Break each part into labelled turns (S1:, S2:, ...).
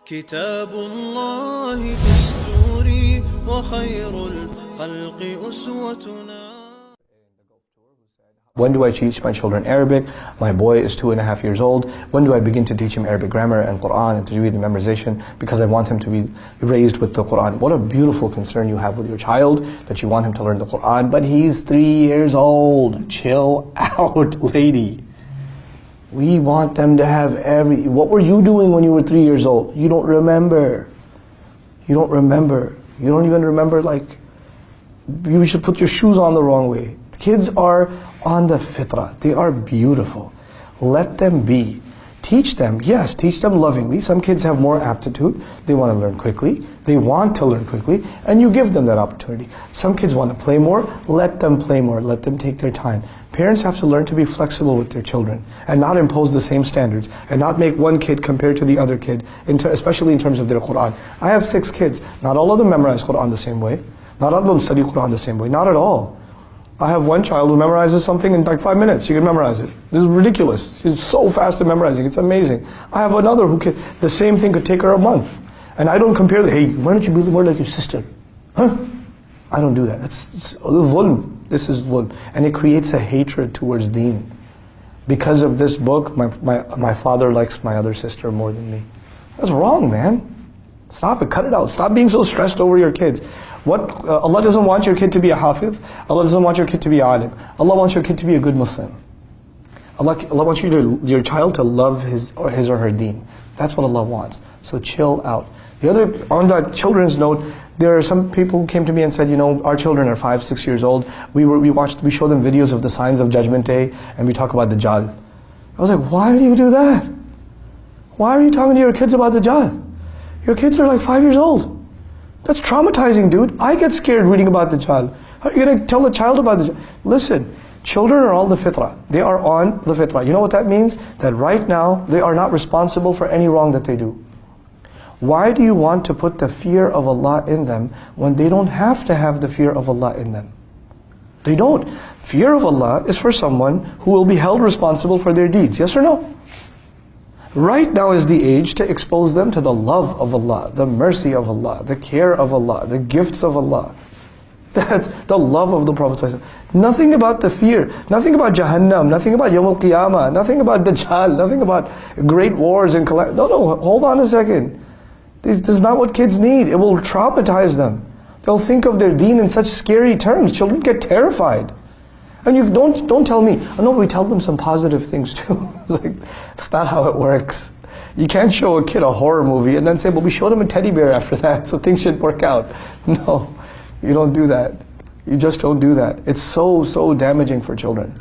S1: كتاب الله دستوري وخير الخلق أسوتنا.
S2: When do I teach my children Arabic? My boy is 2.5 years old. When do I begin to teach him Arabic grammar and Quran and to read the memorization? Because I want him to be raised with the Quran. What a beautiful concern you have with your child, that you want him to learn the Quran. But he's 3 years old. Chill out, lady. We want them to have what were you doing when you were 3 years old? You don't remember. You don't remember. You don't even remember, like, you should put your shoes on the wrong way. Kids are on the fitrah. They are beautiful. Let them be. Teach them, yes, teach them lovingly. Some kids have more aptitude. They want to learn quickly. They want to learn quickly, and you give them that opportunity. Some kids want to play more. Let them play more. Let them take their time. Parents have to learn to be flexible with their children and not impose the same standards and not make one kid compared to the other kid, especially in terms of their Quran. I have 6 kids. Not all of them memorize Quran the same way. Not all of them study Quran the same way. Not at all. I have one child who memorizes something in like 5 minutes. She can memorize it. This is ridiculous. She's so fast at memorizing. It's amazing. I have another who can, the same thing could take her a month. And I don't compare, hey, why don't you be more like your sister? Huh? I don't do that. It's dhulm. This is dhulm. And it creates a hatred towards deen. Because of this book, my father likes my other sister more than me. That's wrong, man. Stop it. Cut it out. Stop being so stressed over your kids. Allah doesn't want your kid to be a hafiz. Allah doesn't want your kid to be alim. Allah wants your kid to be a good Muslim. Allah wants your child to love his or her deen. That's what Allah wants. So chill out. On that children's note, there are some people who came to me and said, our children are 5, 6 years old. We show them videos of the signs of Judgment Day, and we talk about Dajjal. I was like, why do you do that? Why are you talking to your kids about Dajjal? Your kids are like 5 years old. That's traumatizing, dude. I get scared reading about the child. How are you going to tell a child about the child? Listen, children are on the fitrah. They are on the fitrah. You know what that means? That right now, they are not responsible for any wrong that they do. Why do you want to put the fear of Allah in them when they don't have to have the fear of Allah in them? They don't. Fear of Allah is for someone who will be held responsible for their deeds. Yes or no? Right now is the age to expose them to the love of Allah, the mercy of Allah, the care of Allah, the gifts of Allah. That's the love of the Prophet. Nothing about the fear, nothing about Jahannam, nothing about Yawm al-Qiyamah, nothing about Dajjal, nothing about great wars and calamity. No, hold on a second. This is not what kids need. It will traumatize them. They'll think of their deen in such scary terms. Children get terrified. And you don't tell me, oh no, we tell them some positive things too. It's not how it works. You can't show a kid a horror movie and then say, well, we showed him a teddy bear after that, so things should work out. No, you don't do that. You just don't do that. It's so damaging for children.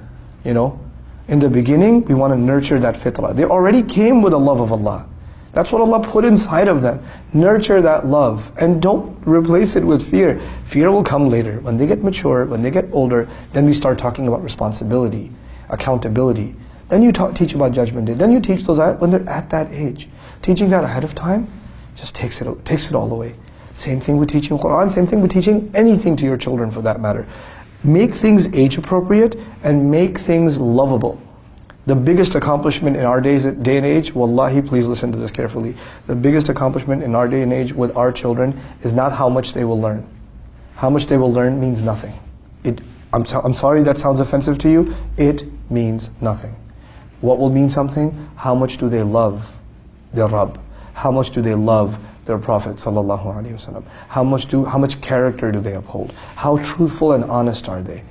S2: In the beginning, we want to nurture that fitrah. They already came with the love of Allah. That's what Allah put inside of them. Nurture that love and don't replace it with fear. Fear will come later. When they get mature, when they get older, then we start talking about responsibility, accountability. Then you teach about Judgment Day. Then you teach those when they're at that age. Teaching that ahead of time just takes it all away. Same thing with teaching Quran, same thing with teaching anything to your children for that matter. Make things age appropriate and make things lovable. The biggest accomplishment in our day and age, wallahi, please listen to this carefully. The biggest accomplishment in our day and age with our children is not how much they will learn. How much they will learn means nothing. I'm sorry that sounds offensive to you. It means nothing. What will mean something? How much do they love their Rabb? How much do they love their Prophet sallallahu alaihi wasallam? How much character do they uphold? How truthful and honest are they?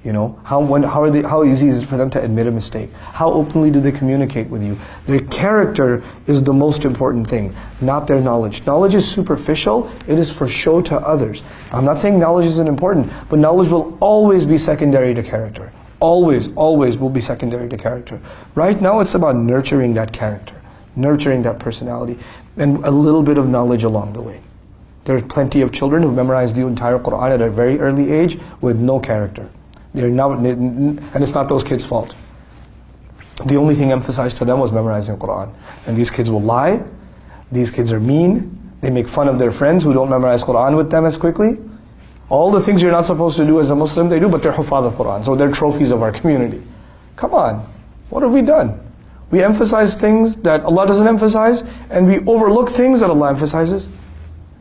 S2: How easy is it for them to admit a mistake? How openly do they communicate with you? Their character is the most important thing, not their knowledge. Knowledge is superficial. It is for show to others. I'm not saying knowledge isn't important, but knowledge will always be secondary to character. Always will be secondary to character. Right now it's about nurturing that character, nurturing that personality, and a little bit of knowledge along the way. There are plenty of children who've memorized the entire Quran at a very early age with no character. And it's not those kids' fault. The only thing emphasized to them was memorizing Quran. And these kids will lie. These kids are mean. They make fun of their friends who don't memorize Quran with them as quickly. All the things you're not supposed to do as a Muslim, they do, but they're hufaz of Quran. So they're trophies of our community. Come on. What have we done? We emphasize things that Allah doesn't emphasize, and we overlook things that Allah emphasizes.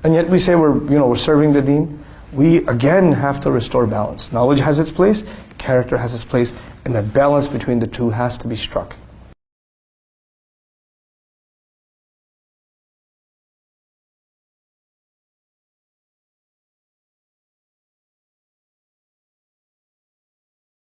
S2: And yet we say we're serving the deen. We again have to restore balance. Knowledge has its place, character has its place, and that balance between the two has to be struck.